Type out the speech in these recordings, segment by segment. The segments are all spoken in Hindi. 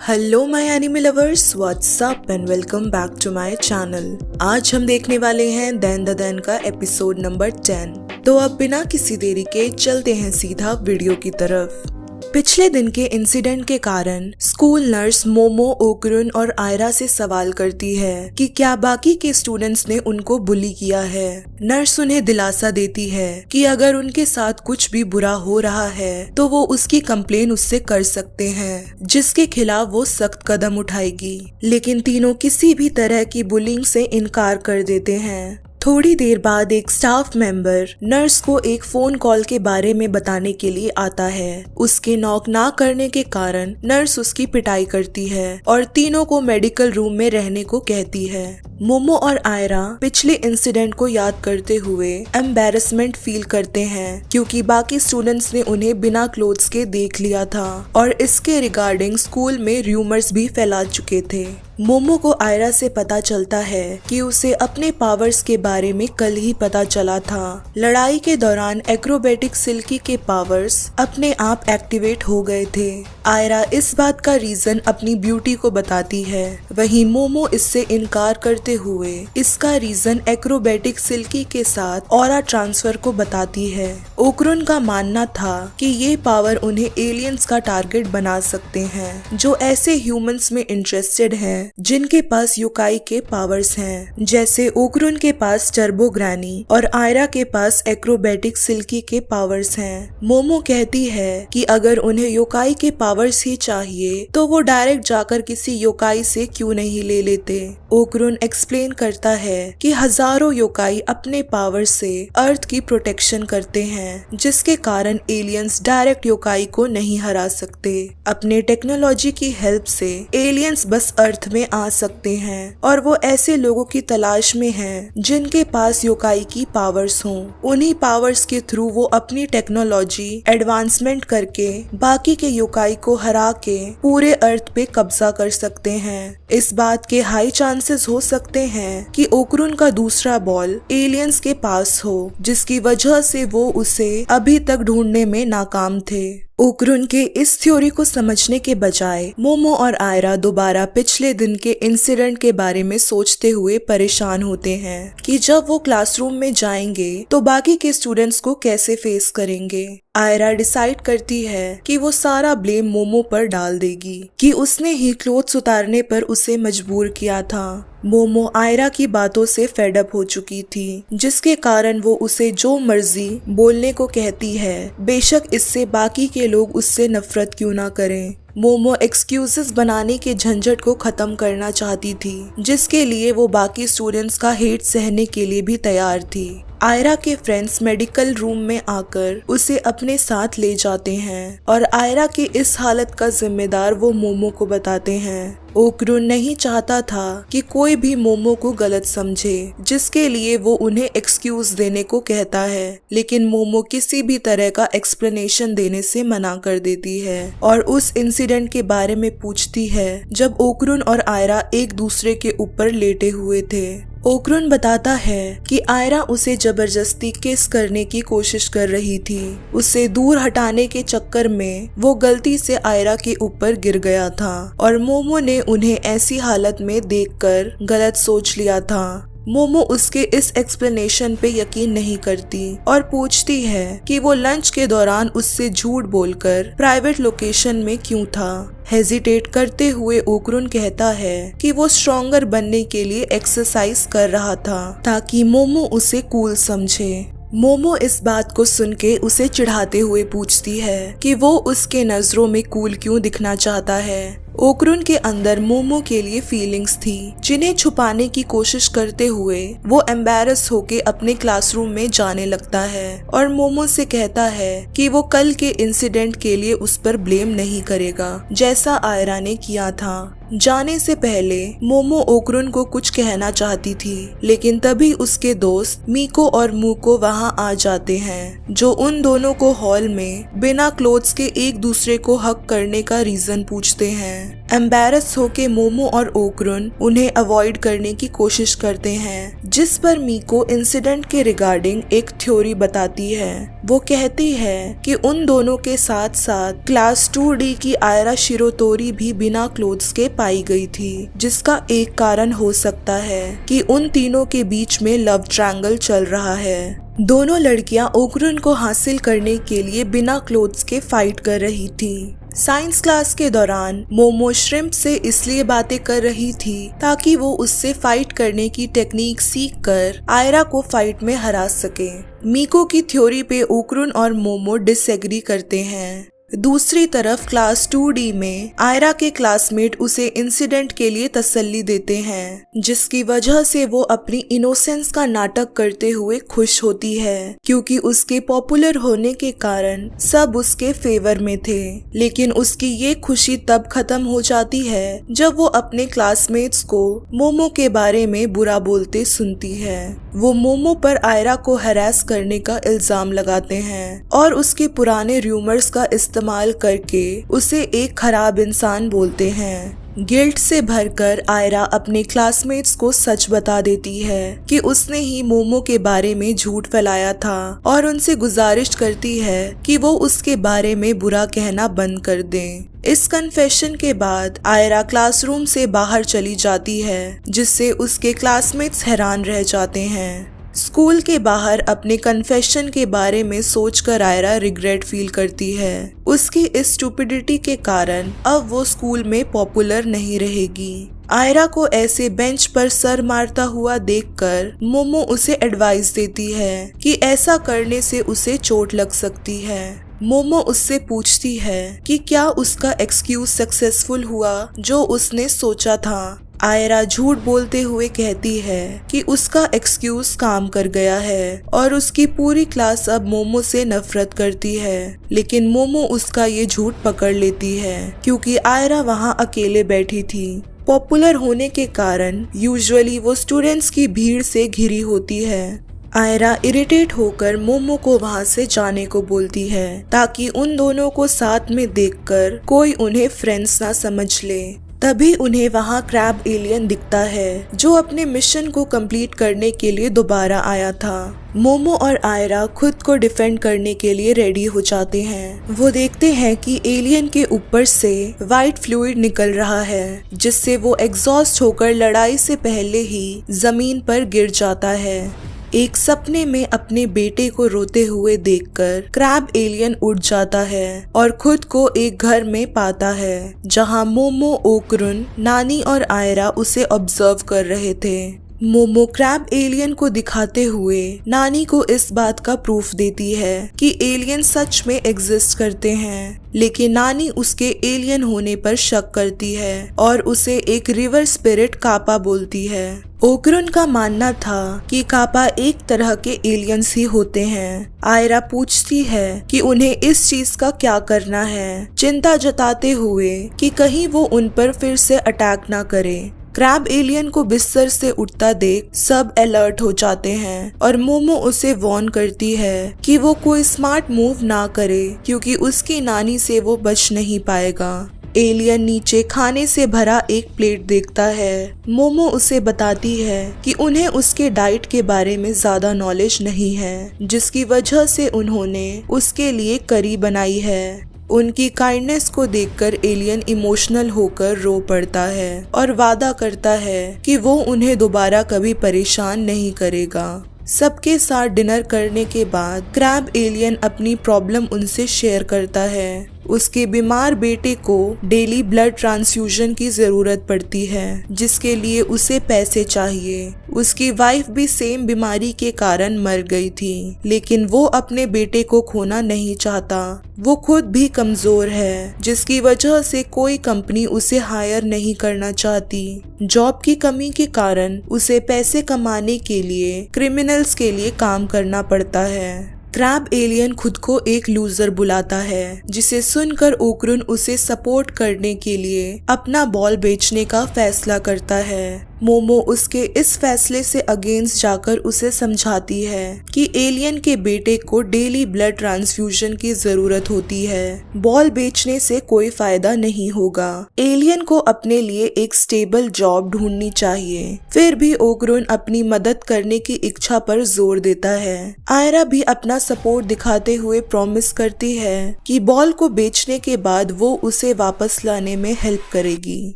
Hello my anime lovers, what's up and welcome back to my channel. आज हम देखने वाले हैं दैन द दैन का एपिसोड नंबर 10। तो अब बिना किसी देरी के चलते हैं सीधा वीडियो की तरफ। पिछले दिन के इंसिडेंट के कारण स्कूल नर्स मोमो, ओकरुन और आयरा से सवाल करती है कि क्या बाकी के स्टूडेंट्स ने उनको बुली किया है। नर्स उन्हें दिलासा देती है कि अगर उनके साथ कुछ भी बुरा हो रहा है तो वो उसकी कंप्लेन उससे कर सकते हैं, जिसके खिलाफ वो सख्त कदम उठाएगी। लेकिन तीनों किसी भी तरह की बुलिंग से इनकार कर देते हैं। थोड़ी देर बाद एक स्टाफ मेंबर नर्स को एक फोन कॉल के बारे में बताने के लिए आता है। उसके नॉक ना करने के कारण नर्स उसकी पिटाई करती है और तीनों को मेडिकल रूम में रहने को कहती है। मोमो और आयरा पिछले इंसिडेंट को याद करते हुए एम्बैरेसमेंट फील करते हैं, क्योंकि बाकी स्टूडेंट्स ने उन्हें बिना क्लोथ्स के देख लिया था और इसके रिगार्डिंग स्कूल में रूमर्स भी फैला चुके थे। मोमो को आयरा से पता चलता है कि उसे अपने पावर्स के बारे में कल ही पता चला था। लड़ाई के दौरान एक्रोबेटिक सिल्की के पावर्स अपने आप एक्टिवेट हो गए थे। आयरा इस बात का रीजन अपनी ब्यूटी को बताती है, वहीं मोमो इससे इनकार करते हुए इसका रीजन एक्रोबेटिक सिल्की के साथ ऑरा ट्रांसफर को बताती है। ओकरुन का मानना था कि ये पावर उन्हें एलियंस का टारगेट बना सकते हैं, जो ऐसे ह्यूमंस में इंटरेस्टेड हैं जिनके पास योकाई के पावर्स हैं, जैसे ओकरुन के पास टर्बो ग्रैनी और आयरा के पास एक्रोबेटिक सिल्की के पावर्स हैं। मोमो कहती है कि अगर उन्हें योकाई के पावर्स ही चाहिए तो वो डायरेक्ट जाकर किसी योकाई से क्यों नहीं ले लेते। ओकरुन एक्सप्लेन करता है कि हजारों योकाई अपने पावर से अर्थ की प्रोटेक्शन करते हैं, जिसके कारण एलियंस डायरेक्ट योकाई को नहीं हरा सकते। अपने टेक्नोलॉजी की हेल्प से एलियंस बस अर्थ में आ सकते हैं और वो ऐसे लोगों की तलाश में हैं जिनके पास योकाई की पावर्स हों। उन्हीं पावर्स के थ्रू वो अपनी टेक्नोलॉजी एडवांसमेंट करके बाकी के योकाई को हरा के पूरे अर्थ पे कब्जा कर सकते हैं। इस बात के हाई चांसेस हो सकते हैं कि ओकरुन का दूसरा बॉल एलियंस के पास हो, जिसकी वजह से वो उसे अभी तक ढूंढने में नाकाम थे। ओकरुन के इस थ्योरी को समझने के बजाय मोमो और आयरा दोबारा पिछले दिन के इंसिडेंट के बारे में सोचते हुए परेशान होते हैं कि जब वो क्लासरूम में जाएंगे तो बाकी के स्टूडेंट्स को कैसे फेस करेंगे। आयरा डिसाइड करती है कि वो सारा ब्लेम मोमो पर डाल देगी कि उसने ही क्लोथ्स उतारने पर उसे मजबूर किया था। मोमो आयरा की बातों से फेडअप हो चुकी थी, जिसके कारण वो उसे जो मर्जी बोलने को कहती है, बेशक इससे बाकी के लोग उससे नफरत क्यों ना करें। मोमो एक्सक्यूजेस बनाने के झंझट को खत्म करना चाहती थी, जिसके लिए वो बाकी स्टूडेंट्स का हेट सहने के लिए भी तैयार थी। आयरा के फ्रेंड्स मेडिकल रूम में आकर उसे अपने साथ ले जाते हैं और आयरा की इस हालत का जिम्मेदार वो मोमो को बताते हैं। ओकरुन नहीं चाहता था कि कोई भी मोमो को गलत समझे, जिसके लिए वो उन्हें एक्सक्यूज देने को कहता है, लेकिन मोमो किसी भी तरह का एक्सप्लेनेशन देने से मना कर देती है और उस इंसिडेंट के बारे में पूछती है जब ओकरुन और आयरा एक दूसरे के ऊपर लेटे हुए थे। ओकरुन बताता है कि आयरा उसे जबरदस्ती किस करने की कोशिश कर रही थी। उसे दूर हटाने के चक्कर में वो गलती से आयरा के ऊपर गिर गया था और मोमो ने उन्हें ऐसी हालत में देखकर गलत सोच लिया था। मोमो उसके इस एक्सप्लेनेशन पे यकीन नहीं करती और पूछती है कि वो लंच के दौरान उससे झूठ बोलकर प्राइवेट लोकेशन में क्यों था। हेजिटेट करते हुए ओकरुन कहता है कि वो स्ट्रॉन्गर बनने के लिए एक्सरसाइज कर रहा था ताकि मोमो उसे कूल समझे। मोमो इस बात को सुन के उसे चिढ़ाते हुए पूछती है कि वो उसके नजरों में कूल क्यों दिखना चाहता है। ओकरुन के अंदर मोमो के लिए फीलिंग्स थी, जिन्हें छुपाने की कोशिश करते हुए वो एम्बैरस होके अपने क्लासरूम में जाने लगता है और मोमो से कहता है कि वो कल के इंसिडेंट के लिए उस पर ब्लेम नहीं करेगा, जैसा आयरा ने किया था। जाने से पहले मोमो ओकरुन को कुछ कहना चाहती थी, लेकिन तभी उसके दोस्त मीको और मूको वहां आ जाते हैं, जो उन दोनों को हॉल में बिना क्लोथ्स के एक दूसरे को हक करने का रीजन पूछते हैं। एम्बैरस होके मोमो और ओकरुन उन्हें अवॉइड करने की कोशिश करते हैं, जिस पर मीको इंसिडेंट के रिगार्डिंग एक थ्योरी बताती है। वो कहती है कि उन दोनों के साथ साथ क्लास 2D की आयरा शिरोतोरी भी बिना क्लोथ्स के पाई गई थी, जिसका एक कारण हो सकता है कि उन तीनों के बीच में लव ट्रायंगल चल रहा है। दोनों लड़कियां ओकरुन को हासिल करने के लिए बिना क्लोथ्स के फाइट कर रही थी। साइंस क्लास के दौरान मोमो श्रिम्प से इसलिए बातें कर रही थी ताकि वो उससे फाइट करने की टेक्निक सीख कर आयरा को फाइट में हरा सके। मीको की थ्योरी पे ओकरुन और मोमो डिसएग्री करते हैं। दूसरी तरफ क्लास 2D में आयरा के क्लासमेट उसे इंसिडेंट के लिए तसल्ली देते हैं, जिसकी वजह से वो अपनी इनोसेंस का नाटक करते हुए खुश होती है, क्योंकि उसके पॉपुलर होने के कारण सब उसके फेवर में थे। लेकिन उसकी ये खुशी तब खत्म हो जाती है जब वो अपने क्लासमेट्स को मोमो के बारे में बुरा बोलते सुनती है। वो मोमो पर आयरा को हैरेस करने का इल्जाम लगाते हैं और उसके पुराने र्यूमर्स का इस्तेमाल करके उसे एक खराब इंसान बोलते हैं। गिल्ट से भरकर आयरा अपने क्लासमेट्स को सच बता देती है कि उसने ही मोमो के बारे में झूठ फैलाया था और उनसे गुजारिश करती है कि वो उसके बारे में बुरा कहना बंद कर दें। इस कन्फेशन के बाद आयरा क्लासरूम से बाहर चली जाती है, जिससे उसके क्लासमेट्स हैरान रह जाते हैं। स्कूल के बाहर अपने कन्फेशन के बारे में सोचकर आयरा रिग्रेट फील करती है। उसकी इस स्टूपिडिटी के कारण अब वो स्कूल में पॉपुलर नहीं रहेगी। आयरा को ऐसे बेंच पर सर मारता हुआ देखकर मोमो उसे एडवाइस देती है कि ऐसा करने से उसे चोट लग सकती है। मोमो उससे पूछती है कि क्या उसका एक्सक्यूज सक्सेसफुल हुआ जो उसने सोचा था। आयरा झूठ बोलते हुए कहती है कि उसका एक्सक्यूज काम कर गया है और उसकी पूरी क्लास अब मोमो से नफरत करती है। लेकिन मोमो उसका ये झूठ पकड़ लेती है, क्योंकि आयरा वहाँ अकेले बैठी थी। पॉपुलर होने के कारण यूजुअली वो स्टूडेंट्स की भीड़ से घिरी होती है। आयरा इरिटेट होकर मोमो को वहाँ से जाने को बोलती है, ताकि उन दोनों को साथ में देखकर कोई उन्हें फ्रेंड्स ना समझ ले। तभी उन्हें वहाँ क्रैब एलियन दिखता है, जो अपने मिशन को कंप्लीट करने के लिए दोबारा आया था। मोमो और आयरा खुद को डिफेंड करने के लिए रेडी हो जाते हैं। वो देखते हैं कि एलियन के ऊपर से वाइट फ्लूइड निकल रहा है, जिससे वो एग्जॉस्ट होकर लड़ाई से पहले ही जमीन पर गिर जाता है। एक सपने में अपने बेटे को रोते हुए देखकर क्रैब एलियन उड़ जाता है और खुद को एक घर में पाता है, जहां मोमो, ओकरुन, नानी और आयरा उसे ऑब्जर्व कर रहे थे। मोमो क्रैब एलियन को दिखाते हुए नानी को इस बात का प्रूफ देती है कि एलियन सच में एग्जिस्ट करते हैं, लेकिन नानी उसके एलियन होने पर शक करती है और उसे एक रिवर स्पिरिट कापा बोलती है। ओकरुन का मानना था कि कापा एक तरह के एलियंस ही होते हैं। आयरा पूछती है कि उन्हें इस चीज का क्या करना है, चिंता जताते हुए कि कहीं वो उन पर फिर से अटैक ना करे। क्रैब एलियन को बिस्तर से उठता देख सब अलर्ट हो जाते हैं और मोमो उसे वार्न करती है कि वो कोई स्मार्ट मूव ना करे, क्योंकि उसकी नानी से वो बच नहीं पाएगा। एलियन नीचे खाने से भरा एक प्लेट देखता है। मोमो उसे बताती है कि उन्हें उसके डाइट के बारे में ज्यादा नॉलेज नहीं है, जिसकी वजह से उन्होंने उसके लिए करी बनाई है। उनकी काइंडनेस को देखकर एलियन इमोशनल होकर रो पड़ता है और वादा करता है कि वो उन्हें दोबारा कभी परेशान नहीं करेगा। सबके साथ डिनर करने के बाद क्रैब एलियन अपनी प्रॉब्लम उनसे शेयर करता है। उसके बीमार बेटे को डेली ब्लड ट्रांसफ्यूजन की जरूरत पड़ती है, जिसके लिए उसे पैसे चाहिए। उसकी वाइफ भी सेम बीमारी के कारण मर गई थी, लेकिन वो अपने बेटे को खोना नहीं चाहता। वो खुद भी कमजोर है, जिसकी वजह से कोई कंपनी उसे हायर नहीं करना चाहती। जॉब की कमी के कारण उसे पैसे कमाने के लिए क्रिमिनल्स के लिए काम करना पड़ता है। क्रैब एलियन खुद को एक लूजर बुलाता है, जिसे सुनकर ओकरुन उसे सपोर्ट करने के लिए अपना बॉल बेचने का फैसला करता है। मोमो उसके इस फैसले से अगेंस्ट जाकर उसे समझाती है कि एलियन के बेटे को डेली ब्लड ट्रांसफ्यूजन की जरूरत होती है। बॉल बेचने से कोई फायदा नहीं होगा। एलियन को अपने लिए एक स्टेबल जॉब ढूंढनी चाहिए। फिर भी ओगरुन अपनी मदद करने की इच्छा पर जोर देता है। आयरा भी अपना सपोर्ट दिखाते हुए प्रॉमिस करती है कि बॉल को बेचने के बाद वो उसे वापस लाने में हेल्प करेगी,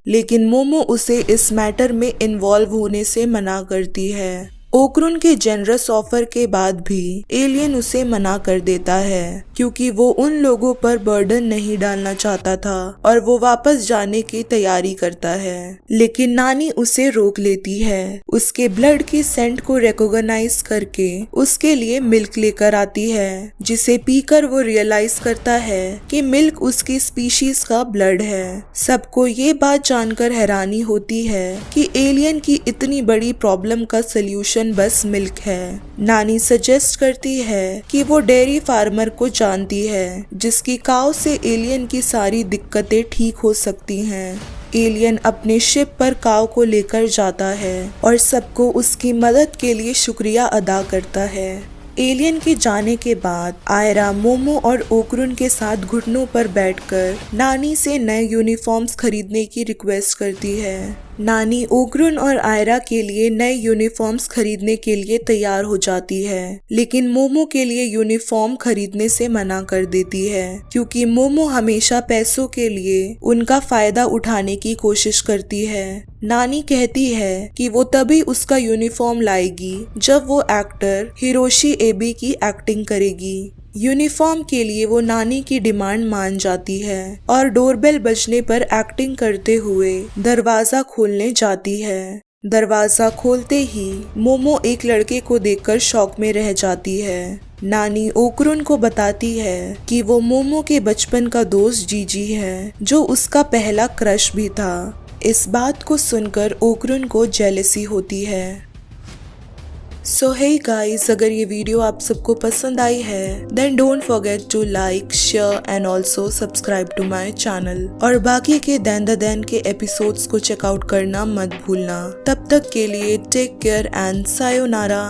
लेकिन मोमो उसे इस मैटर में इन्वॉल्व होने से मना करती है। ओगरुन के जेनरस ऑफर के बाद भी एलियन उसे मना कर देता है क्योंकि वो उन लोगों पर बर्डन नहीं डालना चाहता था और वो वापस जाने की तैयारी करता है, लेकिन नानी उसे रोक लेती है। उसके ब्लड की सेंट को रिकॉग्नाइज करके उसके लिए मिल्क लेकर आती है, जिसे पीकर वो रियलाइज करता है कि मिल्क उसकी स्पीशीज का ब्लड है। सबको ये बात जानकर हैरानी होती है कि एलियन की इतनी बड़ी प्रॉब्लम का सोल्यूशन बस मिल्क है। नानी सजेस्ट करती है कि वो डेयरी फार्मर को जानती है जिसकी काव से एलियन की सारी दिक्कतें ठीक हो सकती हैं। एलियन अपने शिप पर काव को लेकर जाता है और सबको उसकी मदद के लिए शुक्रिया अदा करता है। एलियन के जाने के बाद आयरा मोमो और ओगरुन के साथ घुटनों पर बैठकर नानी से नए यूनिफॉर्म्स खरीदने की रिक्वेस्ट करती है। नानी ओगरुन और आयरा के लिए नए यूनिफॉर्म्स खरीदने के लिए तैयार हो जाती है, लेकिन मोमो के लिए यूनिफॉर्म खरीदने से मना कर देती है क्योंकि मोमो हमेशा पैसों के लिए उनका फायदा उठाने की कोशिश करती है। नानी कहती है कि वो तभी उसका यूनिफॉर्म लाएगी जब वो एक्टर हिरोशी एबी की एक्टिंग करेगी। यूनिफॉर्म के लिए वो नानी की डिमांड मान जाती है और डोरबेल बजने पर एक्टिंग करते हुए दरवाजा खोलने जाती है। दरवाजा खोलते ही मोमो एक लड़के को देखकर शॉक में रह जाती है। नानी ओगरुन को बताती है कि वो मोमो के बचपन का दोस्त जीजी है, जो उसका पहला क्रश भी था। इस बात को सुनकर ओगरुन को जेलसी होती है। सो हे गाइस, अगर ये वीडियो आप सबको पसंद आई है then don't forget to like, share and also subscribe to my channel. और बाकी के दैन द दैन के एपिसोड्स को चेकआउट करना मत भूलना। तब तक के लिए टेक केयर एंड सायोनारा।